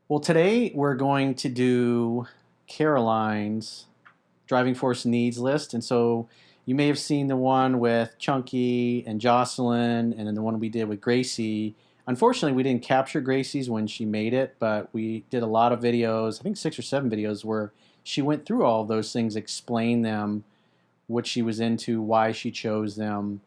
Well, today we're going to do Caroline's driving force needs list. And so you may have seen the one with Chunky and Jocelyn, and then the one we did with Gracie. Unfortunately, we didn't capture Gracie's when she made it, but we did a lot of videos, I think 6 or 7 videos, where she went through all of those things, explained them, what she was into, why she chose them.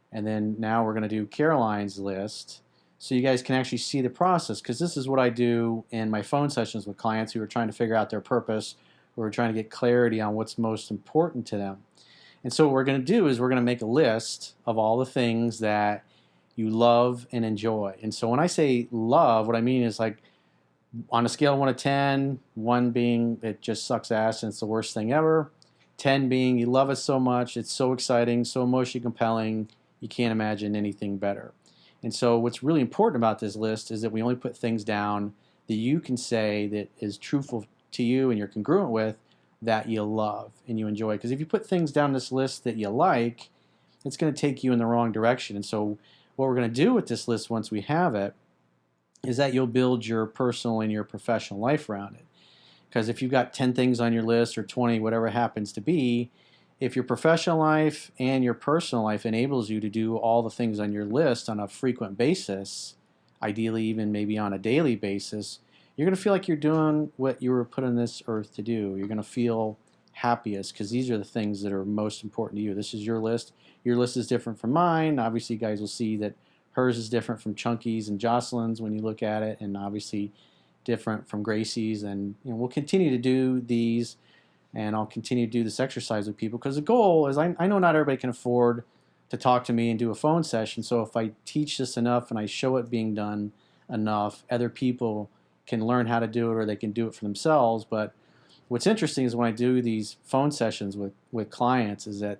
And then now we're going to do Caroline's list so you guys can actually see the process, because this is what I do in my phone sessions with clients who are trying to figure out their purpose or are trying to get clarity on what's most important to them. And so what we're going to do is we're going to make a list of all the things that you love and enjoy. And so when I say love, what I mean is like on a scale of 1 to 10, 1 being it just sucks ass and it's the worst thing ever, 10 being you love it so much, it's so exciting, so emotionally compelling, you can't imagine anything better. And so what's really important about this list is that we only put things down that you can say that is truthful to you and you're congruent with, that you love and you enjoy. Because if you put things down this list that you like, it's going to take you in the wrong direction. And so what we're going to do with this list once we have it is that you'll build your personal and your professional life around it. Because if you've got 10 things on your list or 20, whatever it happens to be, if your professional life and your personal life enables you to do all the things on your list on a frequent basis, ideally even maybe on a daily basis, you're going to feel like you're doing what you were put on this earth to do. You're going to feel happiest because these are the things that are most important to you. This is your list. Your list is different from mine. Obviously, you guys will see that hers is different from Chunky's and Jocelyn's when you look at it, and obviously different from Gracie's. And we'll continue to do these, and I'll continue to do this exercise with people because the goal is I know not everybody can afford to talk to me and do a phone session. So if I teach this enough and I show it being done enough, other people can learn how to do it or they can do it for themselves. But what's interesting is when I do these phone sessions with clients is that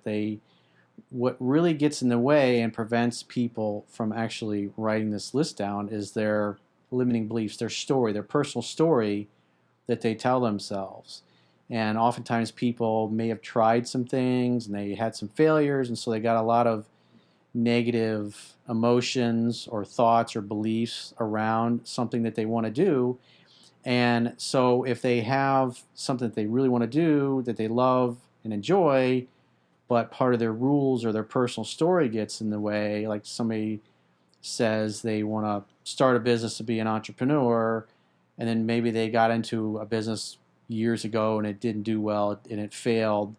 what really gets in the way and prevents people from actually writing this list down is their limiting beliefs, their story, their personal story that they tell themselves. And oftentimes people may have tried some things and they had some failures, and so they got a lot of negative emotions or thoughts or beliefs around something that they want to do. And so if they have something that they really want to do, that they love and enjoy, but part of their rules or their personal story gets in the way, like somebody says they want to start a business to be an entrepreneur, and then maybe they got into a business years ago and it didn't do well and it failed,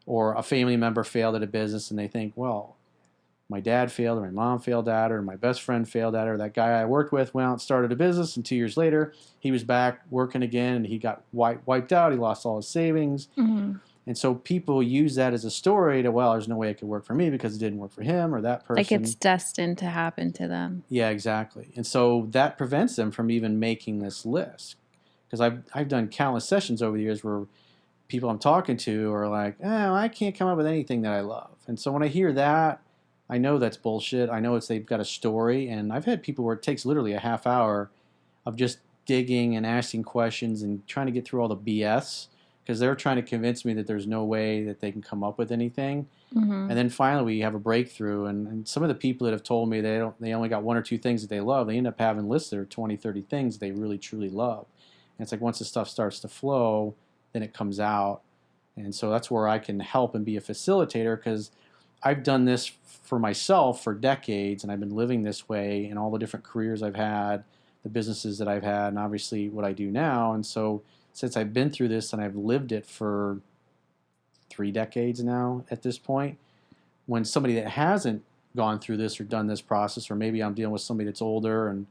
or a family member failed at a business and they think, well, my dad failed or my mom failed at it or my best friend failed at it or that guy I worked with went out and started a business and 2 years later he was back working again and he got wiped out. He lost all his savings. Mm-hmm. And so people use that as a story to, well, there's no way it could work for me because it didn't work for him or that person. Like it's destined to happen to them. Yeah, exactly. And so that prevents them from even making this list. Because I've done countless sessions over the years where people I'm talking to are like, oh, I can't come up with anything that I love. And so when I hear that, I know that's bullshit. I know they've got a story. And I've had people where it takes literally a half hour of just digging and asking questions and trying to get through all the BS because they're trying to convince me that there's no way that they can come up with anything. Mm-hmm. And then finally we have a breakthrough. And some of the people that have told me they only got 1 or 2 things that they love, they end up having lists that are 20, 30 things they really, truly love. And it's like once the stuff starts to flow, then it comes out. And so that's where I can help and be a facilitator because I've done this for myself for decades and I've been living this way in all the different careers I've had, the businesses that I've had, and obviously what I do now. And so since I've been through this and I've lived it for 3 decades now at this point, when somebody that hasn't gone through this or done this process, or maybe I'm dealing with somebody that's older and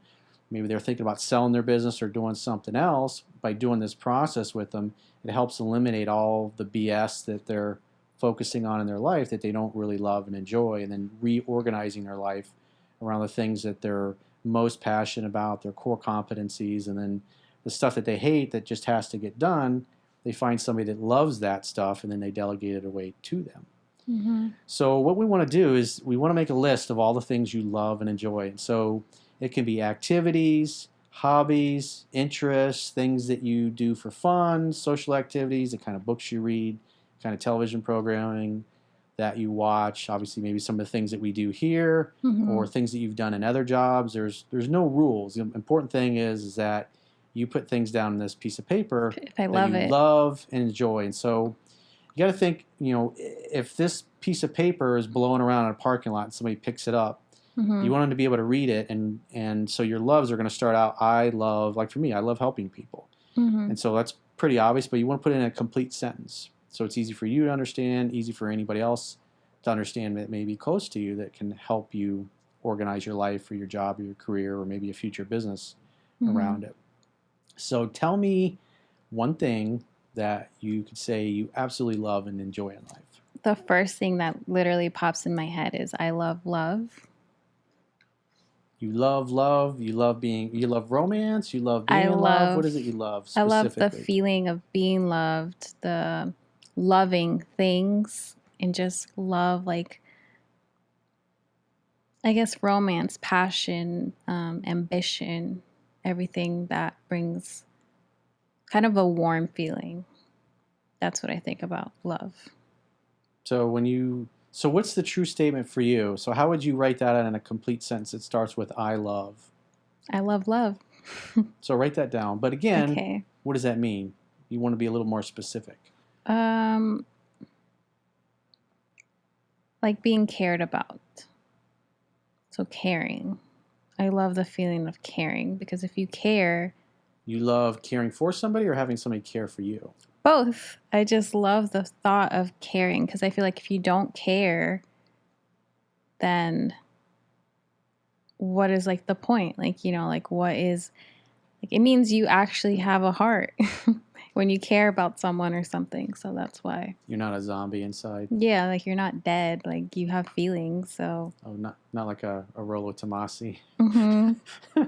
maybe they're thinking about selling their business or doing something else, by doing this process with them, it helps eliminate all the BS that they're focusing on in their life that they don't really love and enjoy, and then reorganizing their life around the things that they're most passionate about, their core competencies, and then the stuff that they hate that just has to get done, they find somebody that loves that stuff and then they delegate it away to them. Mm-hmm. So what we want to do is we want to make a list of all the things you love and enjoy. And so it can be activities, hobbies, interests, things that you do for fun, social activities, the kind of books you read, kind of television programming that you watch. Obviously, maybe some of the things that we do here, Mm-hmm. or things that you've done in other jobs. There's no rules. The important thing is that you put things down on this piece of paper If I that love you it. love and enjoy. And so you got to think, if this piece of paper is blowing around in a parking lot and somebody picks it up, Mm-hmm. you want them to be able to read it. And so your loves are going to start out, I love, like for me, I love helping people. Mm-hmm. And so that's pretty obvious, but you want to put it in a complete sentence. So it's easy for you to understand, easy for anybody else to understand that may be close to you that can help you organize your life or your job or your career or maybe a future business around it. So tell me one thing that you could say you absolutely love and enjoy in life. The first thing that literally pops in my head is I love love. You love love, you love romance, you love being in love. What is it you love I love the specifically? feeling of being loved, the loving things, and just love, like, I guess, romance, passion, ambition, everything that brings kind of a warm feeling. That's what I think about love. So what's the true statement for you? So how would you write that out in a complete sentence? It starts with I love. I love love. So write that down. But again, Okay. what does that mean? You want to be a little more specific. Like being cared about. So caring. I love the feeling of caring because if you care, You love caring for somebody or having somebody care for you? both. I just love the thought of caring because I feel like if you don't care, then what is like the point? Like, like what is, like, it means you actually have a heart when you care about someone or something. So that's why. You're not a zombie inside. Yeah, like you're not dead. Like you have feelings. So. Oh, not like a Rollo Tomasi. Mm-hmm.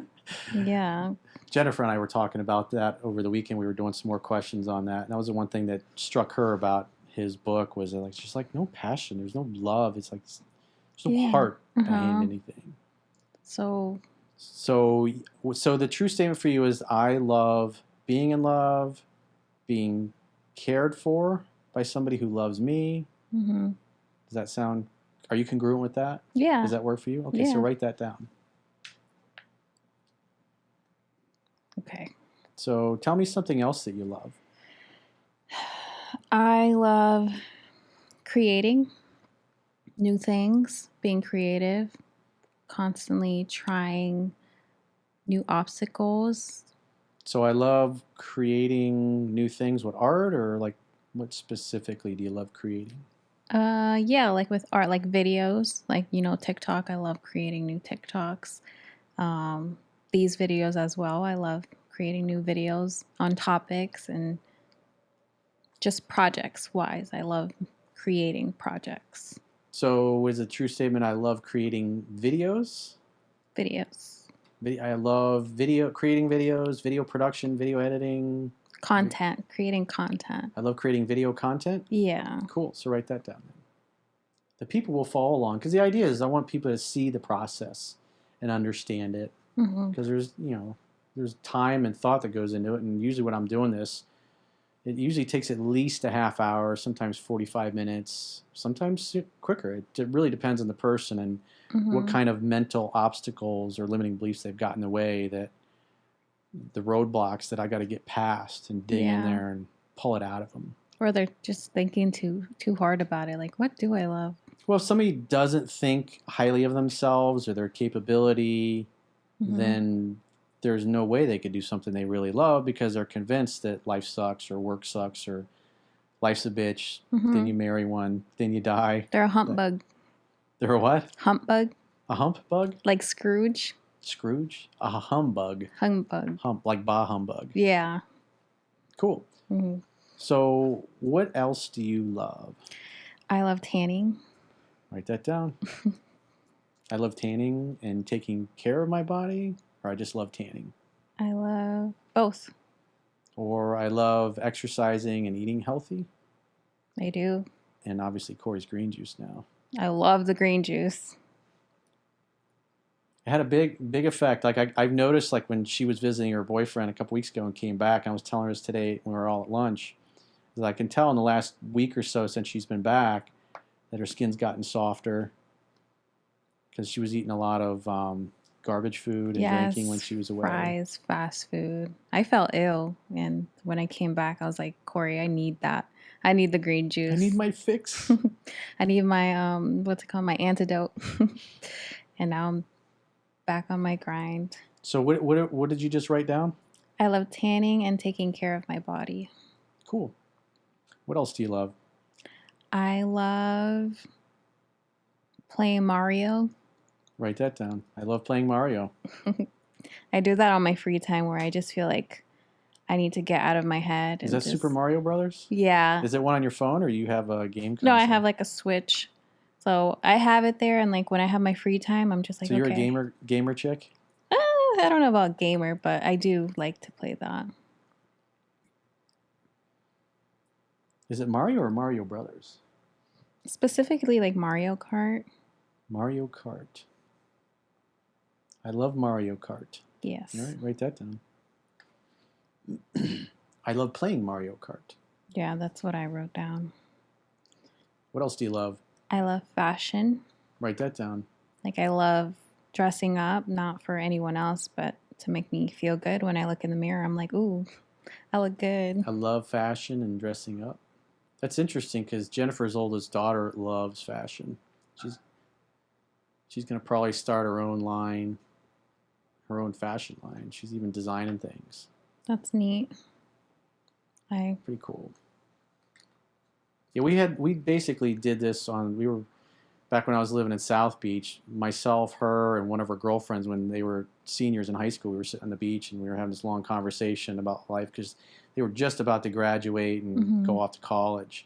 Yeah. Jennifer and I were talking about that over the weekend. We were doing some more questions on that. And that was the one thing that struck her about his book was that, like, she's like, no passion. There's no love. It's like, there's no heart behind anything. So the true statement for you is I love being in love, being cared for by somebody who loves me. Mm-hmm. Does that sound, are you congruent with that? Yeah. Does that work for you? Okay, so write that down. Okay. So tell me something else that you love. I love creating new things, being creative, constantly trying new obstacles. So I love creating new things with art, or like what specifically do you love creating? Yeah, like with art, like videos, like, TikTok. I love creating new TikToks. These videos as well. I love creating new videos on topics and just projects wise. I love creating projects. So is a true statement, I love creating videos? Videos. I love creating videos, video production, video editing. Content, creating content. I love creating video content. Yeah. Cool. So write that down. The people will follow along because the idea is I want people to see the process and understand it because there's time and thought that goes into it. And usually when I'm doing this, it usually takes at least a half hour, sometimes 45 minutes, sometimes quicker. It really depends on the person and what kind of mental obstacles or limiting beliefs they've got in the way, that the roadblocks that I got to get past and dig in there and pull it out of them. Or they're just thinking too hard about it. Like, what do I love? Well, if somebody doesn't think highly of themselves or their capability, then there's no way they could do something they really love because they're convinced that life sucks or work sucks or life's a bitch. Then you marry one, then you die. They're a humbug. They're a what? Humbug. A hump bug? Like Scrooge. Scrooge? A humbug. Humbug. Hump, like bah humbug. Yeah. Cool. So what else do you love? I love tanning. Write that down. I love tanning and taking care of my body, or I just love tanning? I love both. Or I love exercising and eating healthy? I do. And obviously Corey's green juice now. I love the green juice. It had a big effect. Like I've noticed, like when she was visiting her boyfriend a couple weeks ago and came back, and I was telling her this today when we were all at lunch, that I can tell in the last week or so since she's been back that her skin's gotten softer because she was eating a lot of garbage food and drinking when Yes, she was away. fries, fast food. I felt ill, and when I came back, I was like, Corey, I need that. I need the green I need juice. my fix. I need my what's it called? My antidote. And now I'm back on my grind. So what did you just write down? I love tanning and taking care of my body. Cool. What else do you love? I love playing Mario. Write that down. I love playing Mario. I do that on my free time where I just feel like I need to get out of my head Is and that Super Mario Brothers? Yeah. Is it one on your phone or you have a game console? No, I have like a Switch. So I have it there, and like when I have my free time, I'm just like, So you're okay. a gamer chick? I don't know about gamer, but I do like to play that. Is it Mario or Mario Brothers? Specifically like Mario Kart. Mario Kart. I love Mario Kart. Yes. All right, write that down. I love playing Mario Kart. Yeah, that's what I wrote down. What else do you love? I love fashion. Write that down. Like I love dressing up, not for anyone else, but to make me feel good when I look in the mirror. I'm like, ooh, I look good. I love fashion and dressing up. That's interesting because Jennifer's oldest daughter loves fashion. She's going to probably start her own line, her own fashion line. She's even designing things. That's neat. Pretty cool. Yeah, we basically did this we were back when I was living in South Beach, myself, her, and one of her girlfriends, when they were seniors in high school, we were sitting on the beach and we were having this long conversation about life because they were just about to graduate and go off to college.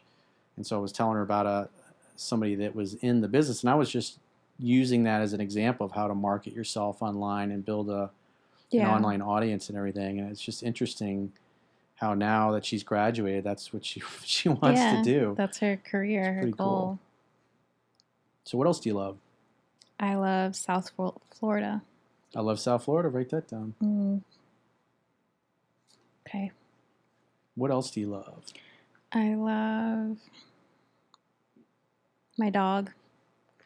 And so I was telling her about somebody that was in the business, and I was just using that as an example of how to market yourself online and build an online audience and everything. And it's just interesting how now that she's graduated, that's what she wants to do. That's her career, her goal. Cool. So what else do you love? I love South Florida. I love South Florida. Write that down. Okay. What else do you love? I love my dog,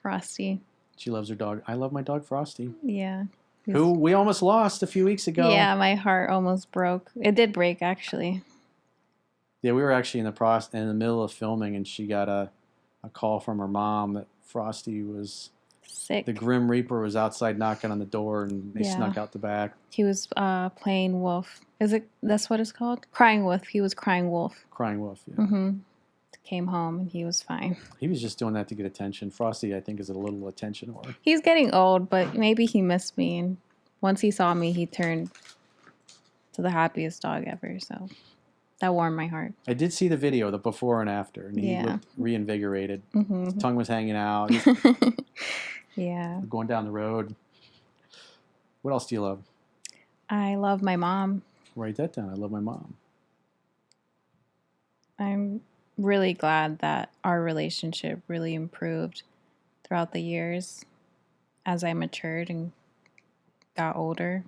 Frosty. She loves her dog. I love my dog, Frosty. Yeah. Who we almost lost a few weeks ago. Yeah, my heart almost broke. It did break, actually. Yeah, we were actually in the middle of filming, and she got a call from her mom that Frosty was sick. The Grim Reaper was outside knocking on the door, and they snuck out the back. He was playing wolf. That's what it's called? Crying wolf. He was crying wolf. Crying wolf, yeah. Mm-hmm. Came home and he was fine. He was just doing that to get attention. Frosty, I think, is a little attention whore. He's getting old, but maybe he missed me. And once he saw me, he turned to the happiest dog ever. So that warmed my heart. I did see the video, the before and after, and he looked reinvigorated. Mm-hmm. His tongue was hanging out. Yeah. Going down the road. What else do you love? I love my mom. Write that down. I love my mom. I'm really glad that our relationship really improved throughout the years as I matured and got older.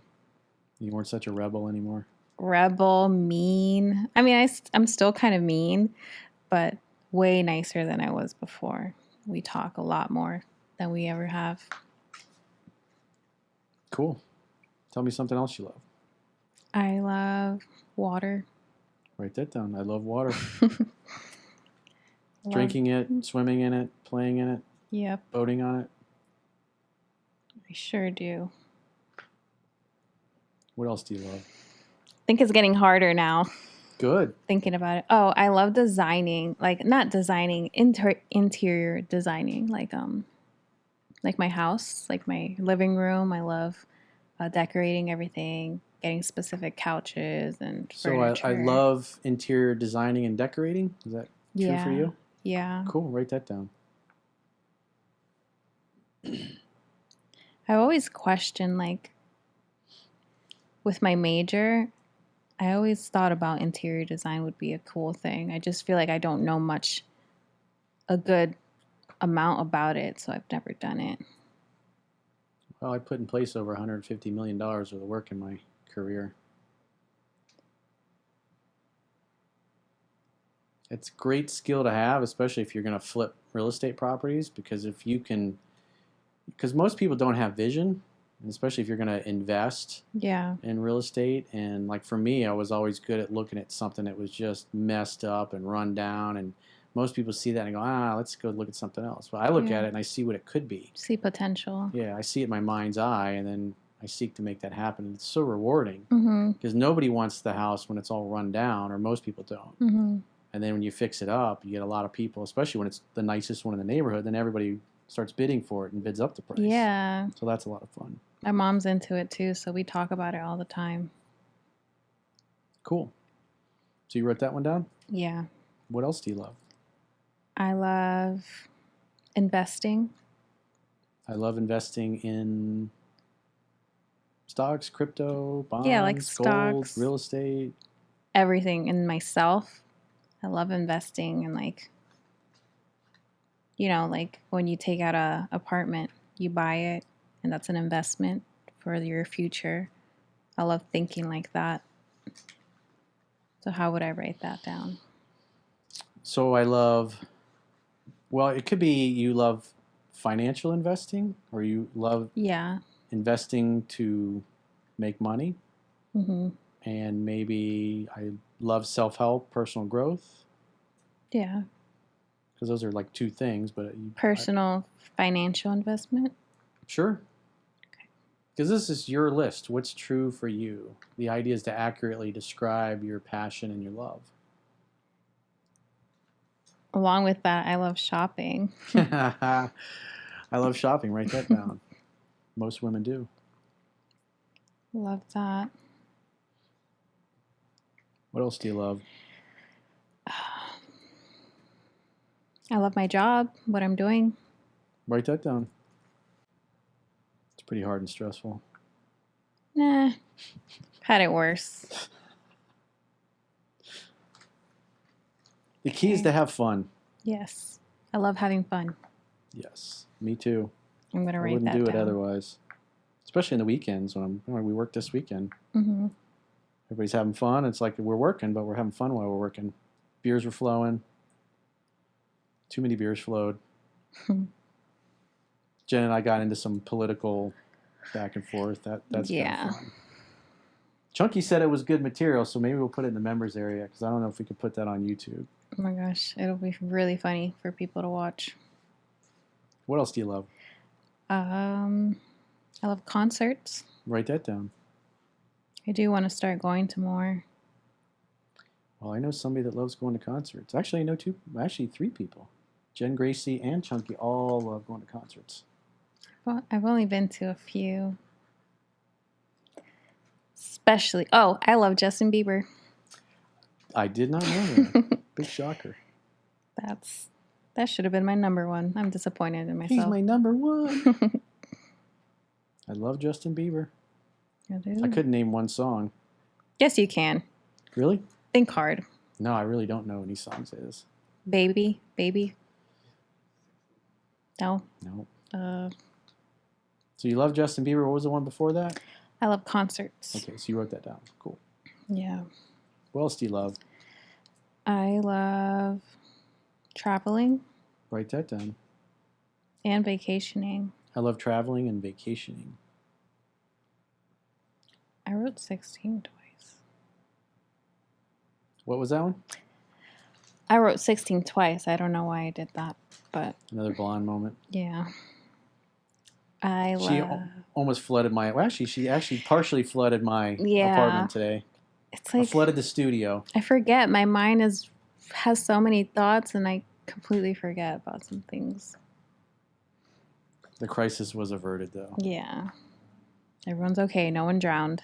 You weren't such a rebel anymore. Rebel, mean. I mean, I'm still kind of mean, but way nicer than I was before. We talk a lot more than we ever have. Cool. Tell me something else you love. I love water. Write that down. I love water. Drinking it, swimming in it, playing in it. Yep. Boating on it. I sure do. What else do you love? I think it's getting harder now. Good. Thinking about it. Oh, I love designing. Like not designing, interior designing. Like my house, like my living room. I love decorating everything, getting specific couches and furniture. So I love interior designing and decorating. Is that true for you? Yeah. Cool. Write that down. I always question, like, with my major, I always thought about interior design would be a cool thing. I just feel like I don't know a good amount about it, so I've never done it. Well, I put in place over $150 million worth of work in my career. It's a great skill to have, especially if you're going to flip real estate properties, because most people don't have vision. and especially if you're going to invest Yeah. in real estate. And like for me, I was always good at looking at something that was just messed up and run down. And most people see that and go, let's go look at something else. But I look Yeah. at it and I see what it could be. See potential. Yeah, I see it in my mind's eye, and then I seek to make that happen. It's so rewarding Mm-hmm. because nobody wants the house when it's all run down, or most people don't. Mm-hmm. And then when you fix it up, you get a lot of people, especially when it's the nicest one in the neighborhood, then everybody starts bidding for it and bids up the price. Yeah. So that's a lot of fun. My mom's into it too, so we talk about it all the time. Cool. So you wrote that one down? Yeah. What else do you love? I love investing. I love investing in stocks, crypto, bonds, Yeah, like gold, stocks. real estate. Everything in myself. I love investing and like, you know, like when you take out a apartment, you buy it and that's an investment for your future. I love thinking like that. So how would I write that down? So I love, well, it could be you love financial investing, or you love Yeah. investing to make money. Mm-hmm. And maybe I love self-help, personal growth, Yeah. because those are like two things. But Personal financial investment. Sure. Because this is your list. What's true for you? The idea is to accurately describe your passion and your love. Along with that, I love shopping. I love shopping. Write that down. Most women do. Love that. What else do you love? I love my job, what I'm doing. Write that down. It's pretty hard and stressful. Nah, had it worse. The key is to have fun. Yes. I love having fun. Yes, me too. I'm going to I write wouldn't that do down. it otherwise. Especially in the weekends when we work this weekend. Mm-hmm. Everybody's having fun. It's like we're working, but we're having fun while we're working. Beers were flowing. Too many beers flowed. Jen and I got into some political back and forth. That's kind of fun. Chunky said it was good material, so maybe we'll put it in the members area because I don't know if we could put that on YouTube. Oh my gosh, it'll be really funny for people to watch. What else do you love? I love concerts. Write that down. I do want to start going to more. Well, I know somebody that loves going to concerts. Actually, I know three people. Jen, Gracie, and Chunky all love going to concerts. Well, I've only been to a few. Especially, I love Justin Bieber. I did not know that. Big shocker. That should have been my number one. I'm disappointed in myself. He's my number one. I love Justin Bieber. I couldn't name one song. Yes, you can. Really? Think hard. No, I really don't know any songs of his. Baby. No. No. So you love Justin Bieber. What was the one before that? I love concerts. Okay, so you wrote that down. Cool. Yeah. What else do you love? I love traveling. Write that down. And vacationing. I love traveling and vacationing. I wrote 16 twice. What was that one? I wrote 16 twice. I don't know why I did that, but... Another blonde moment. Yeah. She almost flooded my... Well, actually, she actually partially flooded my apartment today. It's like... I flooded the studio. I forget. My mind has so many thoughts, and I completely forget about some things. The crisis was averted, though. Yeah. Everyone's okay. No one drowned.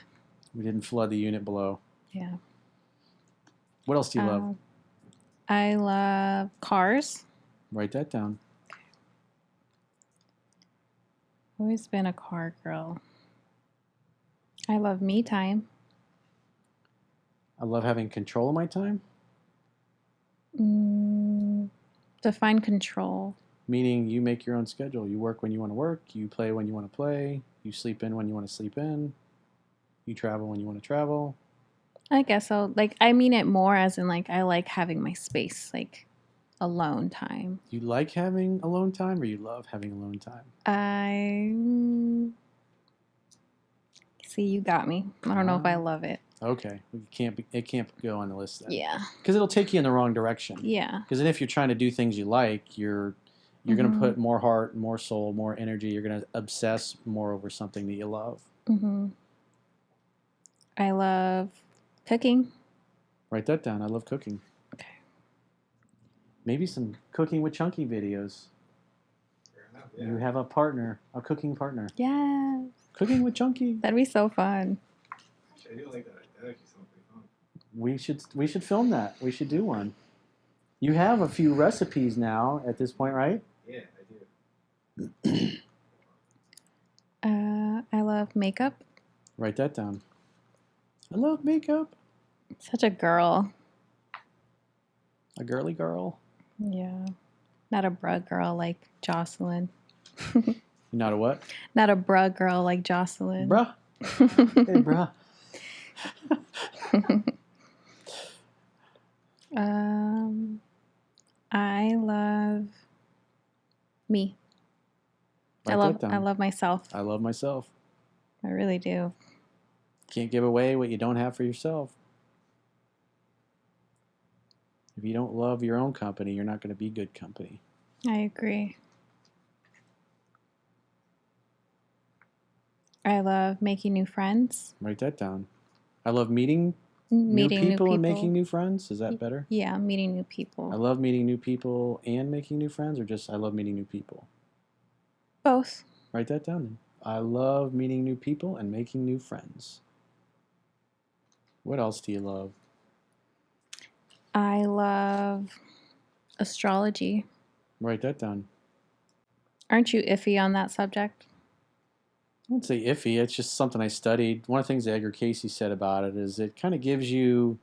We didn't flood the unit below. Yeah. What else do you love? I love cars. Write that down. Always been a car girl. I love me time. I love having control of my time. Define control. Meaning you make your own schedule. You work when you want to work. You play when you want to play. You sleep in when you want to sleep in. You travel when you want to travel. I guess so. Like, I mean it more as in, like, I like having my space, like, alone time. You like having alone time, or you love having alone time? See, you got me. I don't know if I love it. Okay, it can't go on the list then. Yeah. Because it'll take you in the wrong direction. Yeah. Because then if you're trying to do things you like, you're going to put more heart, more soul, more energy. You're going to obsess more over something that you love. I love cooking. Write that down. I love cooking. Okay. Maybe some cooking with Chunky videos. Yeah. You have a partner, a cooking partner. Yes. Cooking with Chunky. That'd be so fun. Actually, I do like that. That actually sounds pretty fun. We should film that. We should do one. You have a few recipes now at this point, right? Yeah, I do. I love makeup. Write that down. I love makeup. Such a girl. A girly girl. Yeah. Not a bruh girl like Jocelyn. You're not a what? Not a bruh girl like Jocelyn. Bruh. Hey, bruh. I love me. Write that down. I love myself. I love myself. I really do. Can't give away what you don't have for yourself. If you don't love your own company, you're not going to be good company. I agree. I love making new friends. Write that down. I love meeting new people and making new friends. Is that better? Yeah, meeting new people. I love meeting new people and making new friends, or just I love meeting new people? Both. Write that down then. I love meeting new people and making new friends. What else do you love? I love astrology. Write that down. Aren't you iffy on that subject? I wouldn't say iffy. It's just something I studied. One of the things Edgar Casey said about it is it kind of gives you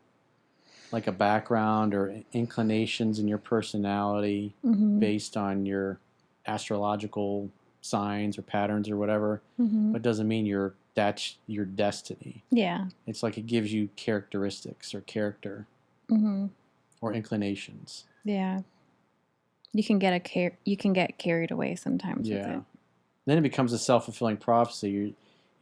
like a background or inclinations in your personality based on your astrological signs or patterns or whatever. But it doesn't mean that's your destiny. Yeah. It's like it gives you characteristics or character or inclinations. Yeah. You can get carried away sometimes with it. Then it becomes a self-fulfilling prophecy. You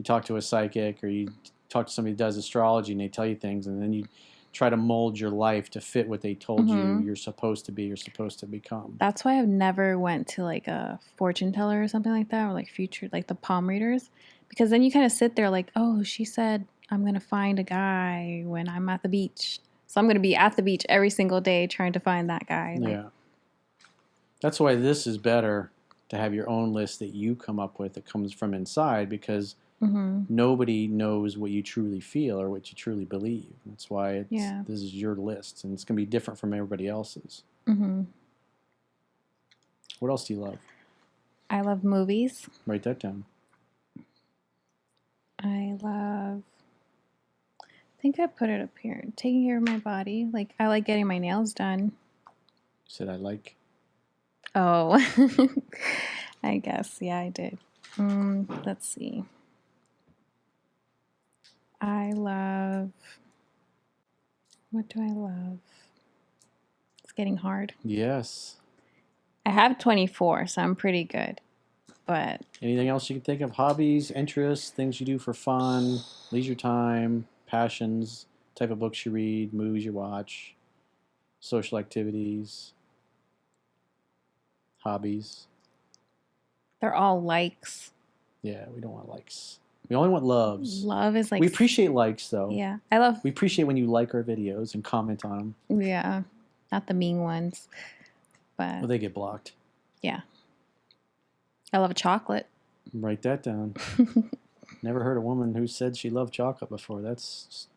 talk to a psychic or you talk to somebody who does astrology and they tell you things, and then you try to mold your life to fit what they told you you're supposed to be, you're supposed to become. That's why I've never went to like a fortune teller or something like that, or like future, like the palm readers, because then you kind of sit there like, oh, she said I'm going to find a guy when I'm at the beach. So I'm going to be at the beach every single day trying to find that guy. Like, yeah. That's why this is better to have your own list that you come up with that comes from inside, because nobody knows what you truly feel or what you truly believe. That's why this is your list, and it's going to be different from everybody else's. What else do you love? I love movies. Write that down. I think I put it up here. Taking care of my body. Like, I like getting my nails done. You said I like. Oh, I guess. Yeah, I did. Let's see. What do I love? It's getting hard. Yes. I have 24, so I'm pretty good. But anything else you can think of? Hobbies, interests, things you do for fun, leisure time, passions, type of books you read, movies you watch, social activities, hobbies. They're all likes. Yeah, we don't want likes. We only want loves. Love is like... We appreciate likes, though. Yeah. We appreciate when you like our videos and comment on them. Yeah. Not the mean ones. But... well, they get blocked. Yeah. I love chocolate. Write that down. Never heard a woman who said she loved chocolate before. That's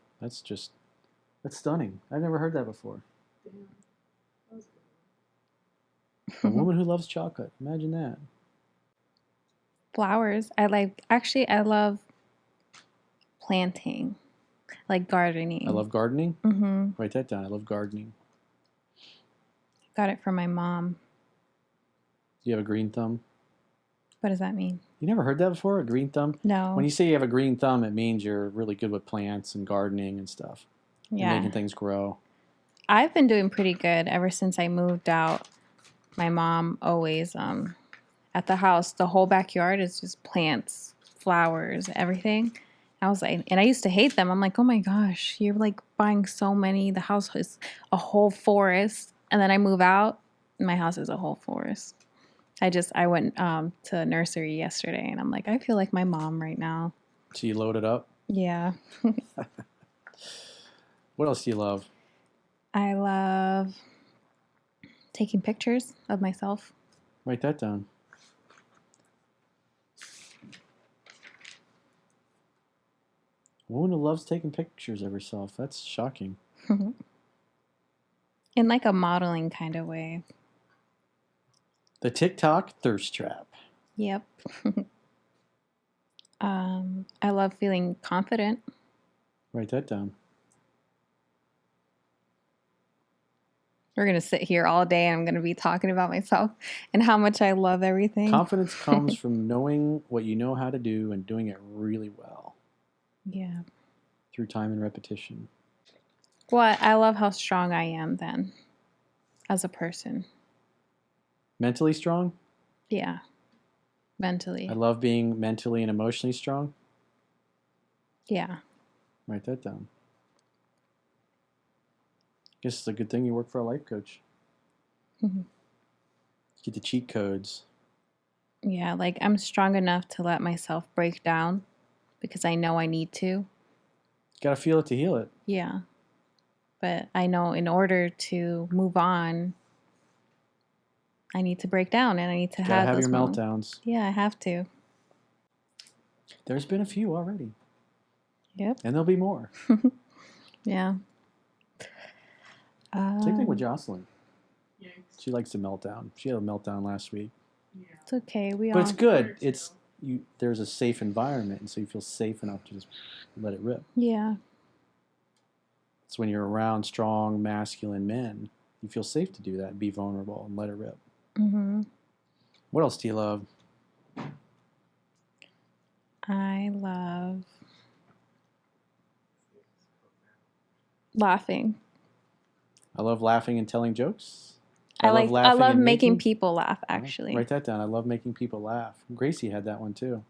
stunning. I've never heard that before. A woman who loves chocolate. Imagine that. Flowers. I love planting. Like gardening. I love gardening? Write that down. I love gardening. Got it from my mom. Do you have a green thumb? What does that mean? You never heard that before? A green thumb? No. When you say you have a green thumb, it means you're really good with plants and gardening and stuff. Yeah. And making things grow. I've been doing pretty good ever since I moved out. My mom always, at the house, the whole backyard is just plants, flowers, everything. I was like, and I used to hate them. I'm like, oh my gosh, you're like buying so many. The house is a whole forest. And then I move out, and my house is a whole forest. I went to nursery yesterday, and I'm like, I feel like my mom right now. So you load it up. Yeah. What else do you love? I love taking pictures of myself. Write that down. A woman who loves taking pictures of herself. That's shocking. In like a modeling kind of way. The TikTok thirst trap. Yep. I love feeling confident. Write that down. We're going to sit here all day and I'm going to be talking about myself and how much I love everything. Confidence comes from knowing what you know how to do and doing it really well. Yeah. Through time and repetition. Well, I love how strong I am then as a person. Mentally strong? Yeah. Mentally. I love being mentally and emotionally strong. Yeah. Write that down. Guess it's a good thing you work for a life coach. Mm-hmm. Get the cheat codes. Yeah, like I'm strong enough to let myself break down because I know I need to. Gotta feel it to heal it. Yeah. But I know in order to move on, I need to break down and I need to Gotta have those your moments. meltdowns. Yeah, I have to. There's been a few already. Yep. And there'll be more. Yeah. Same thing with Jocelyn. She likes to melt down. She had a meltdown last week. It's okay. But it's good. It's you. There's a safe environment, and so you feel safe enough to just let it rip. Yeah. It's when you're around strong, masculine men, you feel safe to do that, be vulnerable, and let it rip. Mm-hmm. What else do you love? I love laughing. I love laughing and telling jokes. I love laughing love and making people laugh, actually. Write that down. I love making people laugh. Gracie had that one too.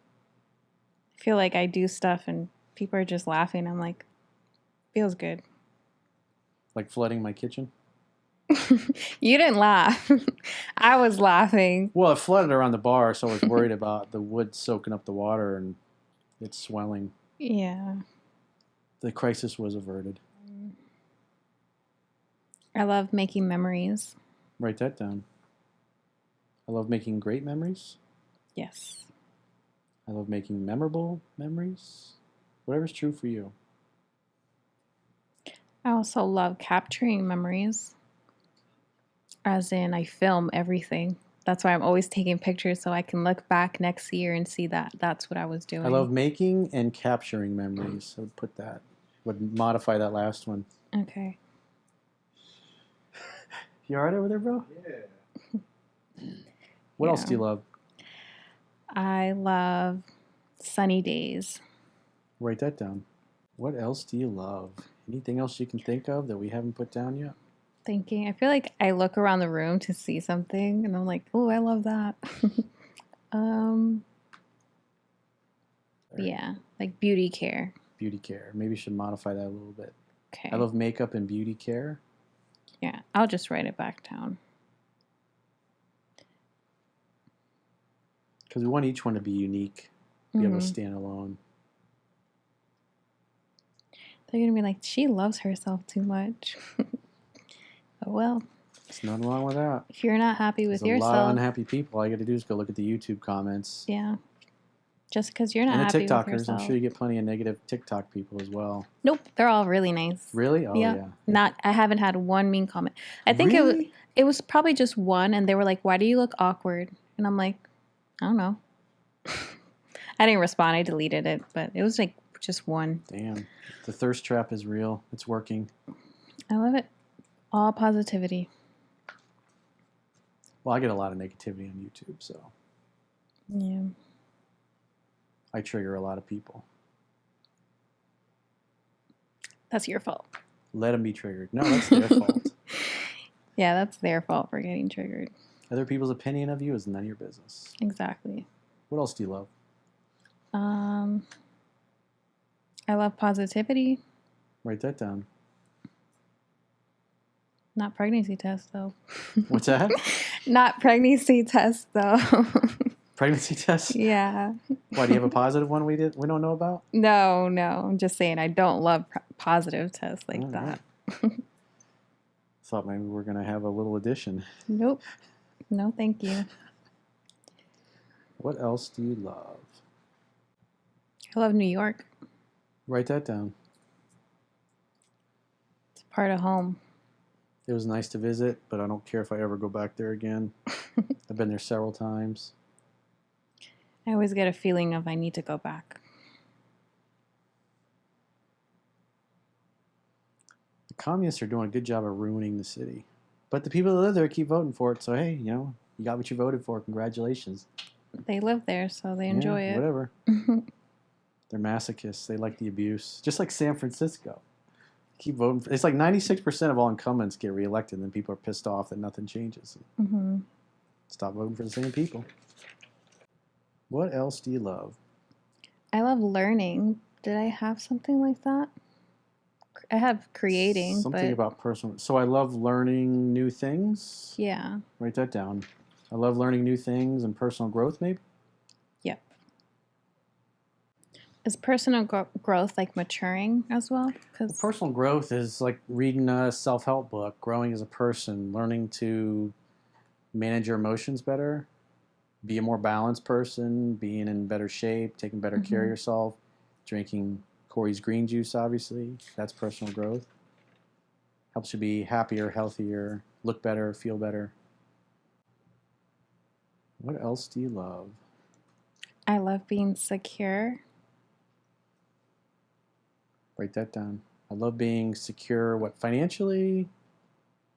I feel like I do stuff and people are just laughing. I'm like, feels good. Like flooding my kitchen. You didn't laugh. I was laughing. Well, it flooded around the bar, so I was worried about the wood soaking up the water and it swelling. Yeah. The crisis was averted. I love making memories. Write that down. I love making great memories. Yes. I love making memorable memories. Whatever's true for you. I also love capturing memories. As in, I film everything. That's why I'm always taking pictures so I can look back next year and see that that's what I was doing. I love making and capturing memories. I would put that, would modify that last one. Okay. You all right over there, bro? Yeah. What else do you love? I love sunny days. Write that down. What else do you love? Anything else you can think of that we haven't put down yet? Thinking. I feel like I look around the room to see something and I'm like, oh, I love that. Yeah, like beauty care. Beauty care. Maybe you should modify that a little bit. Okay. I love makeup and beauty care. Yeah, I'll just write it back down. Because we want each one to be unique, be able to stand alone. They're going to be like, she loves herself too much. Oh, well. There's nothing wrong with that. If you're not happy with yourself. There's a lot of unhappy people. All you got to do is go look at the YouTube comments. Yeah. Just because you're not happy with TikTokers. yourself. I'm sure you get plenty of negative TikTok people as well. Nope. They're all really nice. Really? Oh, yeah. I haven't had one mean comment. I think really? it was probably just one, and they were like, why do you look awkward? And I'm like, I don't know. I didn't respond. I deleted it, but it was like just one. Damn. The thirst trap is real. It's working. I love it. All positivity. Well, I get a lot of negativity on YouTube, so. Yeah. I trigger a lot of people. That's your fault. Let them be triggered. No, that's their fault. Yeah, that's their fault for getting triggered. Other people's opinion of you is none of your business. Exactly. What else do you love? I love positivity. Write that down. Not pregnancy test, though. What's that? Not pregnancy test, though. Pregnancy test? Yeah. Why, do you have a positive one we don't know about? No. I'm just saying I don't love positive tests like All that. right. Thought maybe we're going to have a little addition. Nope. No, thank you. What else do you love? I love New York. Write that down. It's part of home. It was nice to visit, but I don't care if I ever go back there again. I've been there several times. I always get a feeling of I need to go back. The communists are doing a good job of ruining the city. But the people that live there keep voting for it, so hey, you got what you voted for. Congratulations. They live there, so they enjoy it. Whatever. They're masochists. They like the abuse. Just like San Francisco. Keep voting for it's like 96% of all incumbents get reelected, and then people are pissed off that nothing changes. Mm-hmm. Stop voting for the same people. What else do you love? I love learning. Did I have something like that? I have creating, Something but about personal. So I love learning new things. yeah. Write that down. I love learning new things and personal growth, maybe? Yep. Is personal growth like maturing as well? Because Personal growth is like reading a self-help book, growing as a person, learning to manage your emotions better, be a more balanced person, being in better shape, taking better care of yourself, drinking Corey's green juice, obviously. That's personal growth. Helps you be happier, healthier, look better, feel better. What else do you love? I love being secure. Write that down. I love being secure, what, financially,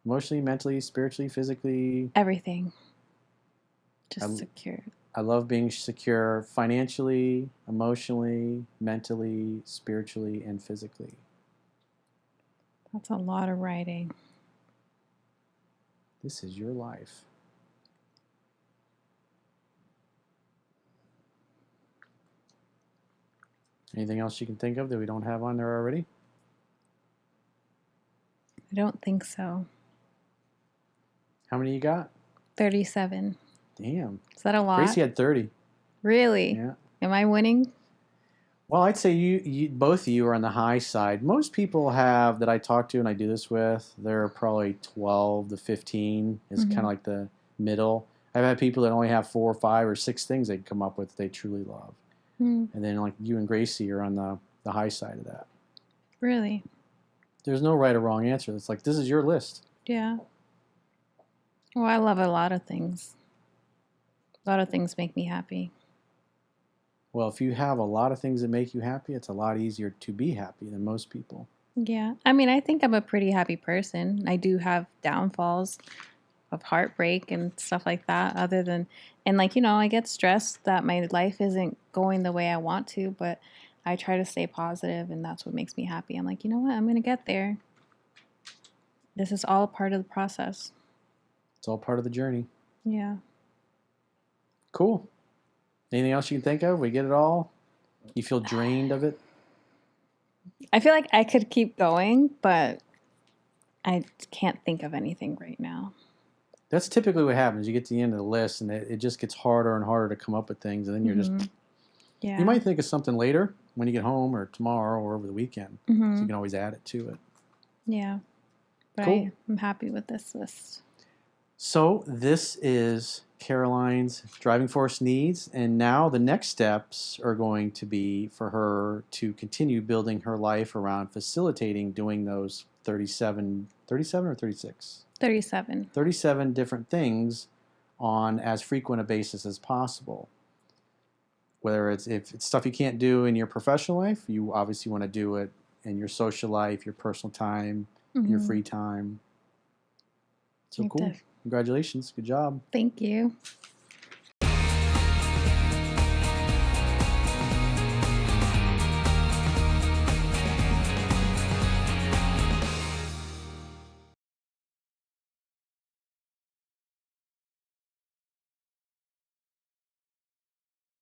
emotionally, mentally, spiritually, physically? Everything. Just secure. I love being secure financially, emotionally, mentally, spiritually, and physically. That's a lot of writing. This is your life. Anything else you can think of that we don't have on there already? I don't think so. How many you got? 37. Damn. Is that a lot? Gracie had 30. Really? Yeah. Am I winning? Well, I'd say you both of you are on the high side. Most people have that I talk to and I do this with, they're probably 12 to 15 is kind of like the middle. I've had people that only have 4 or 5 or 6 things they can come up with that they truly love. And then like you and Gracie are on the high side of that. Really? There's no right or wrong answer. It's like, this is your list. Yeah. Well, I love a lot of things. A lot of things make me happy. Well, if you have a lot of things that make you happy, it's a lot easier to be happy than most people. Yeah. I mean, I think I'm a pretty happy person. I do have downfalls of heartbreak and stuff like that and like, I get stressed that my life isn't going the way I want to, but I try to stay positive and that's what makes me happy. I'm like, you know what? I'm going to get there. This is all part of the process. It's all part of the journey. Yeah. Cool. Anything else you can think of? We get it all? You feel drained of it? I feel like I could keep going, but I can't think of anything right now. That's typically what happens. You get to the end of the list, and it just gets harder and harder to come up with things, and then you're just... Yeah. You might think of something later when you get home or tomorrow or over the weekend. So you can always add it to it. Yeah. But Cool. I'm happy with this list. So this is Caroline's driving force needs, and now the next steps are going to be for her to continue building her life around facilitating doing those 37 or 36? 37. 37 different things on as frequent a basis as possible. Whether if it's stuff you can't do in your professional life, you obviously want to do it in your social life, your personal time, your free time. So cool. Congratulations. Good job. Thank you.